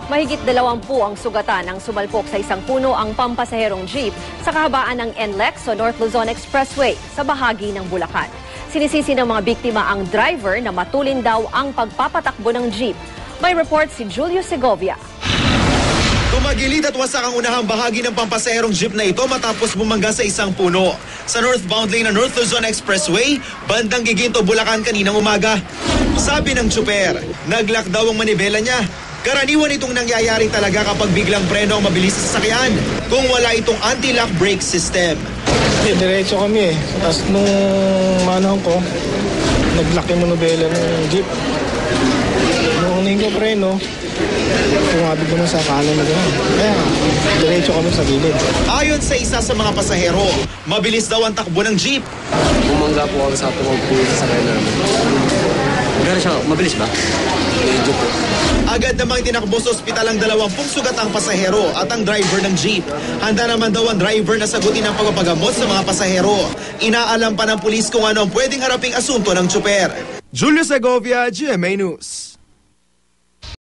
Mahigit 20 ang sugatan ng sumalpok sa isang puno ang pampasaherong jeep sa kahabaan ng NLEX o North Luzon Expressway sa bahagi ng Bulacan. Sinisisi ng mga biktima ang driver na matulin daw ang pagpapatakbo ng jeep. May report si Julio Segovia. Tumagilid at wasak ang unahang bahagi ng pampasaherong jeep na ito matapos bumangga sa isang puno. Sa northbound lane ng North Luzon Expressway, bandang Giginto, Bulacan kaninang umaga. Sabi ng tsuper, nag-lock daw ang manibela niya. Karaniwan itong nangyayari talaga kapag biglang preno ang mabilis sa sasakyan kung wala itong anti-lock brake system. Diretso kami Tapos nung manahon ko, nag-lock yung manubela ng jeep. Nung unahin ko preno, tumabig naman sa kanan na gano'n. Kaya diretso kami sa gilid. Ayon sa isa sa mga pasahero, mabilis daw ang takbo ng jeep. Bumangga po ako sa tumagpuyo sa sakay namin. Gano'n siya, mabilis ba? Medyo po. Agad namang tinakbo sa ospital ang 20 sugatang pasahero at ang driver ng jeep. Handa naman daw ang driver na sagutin ang pagpapagamot sa mga pasahero. Inaalam pa ng pulis kung ano ang pwedeng haraping asunto ng tsuper. Julio Segovia, GMA News.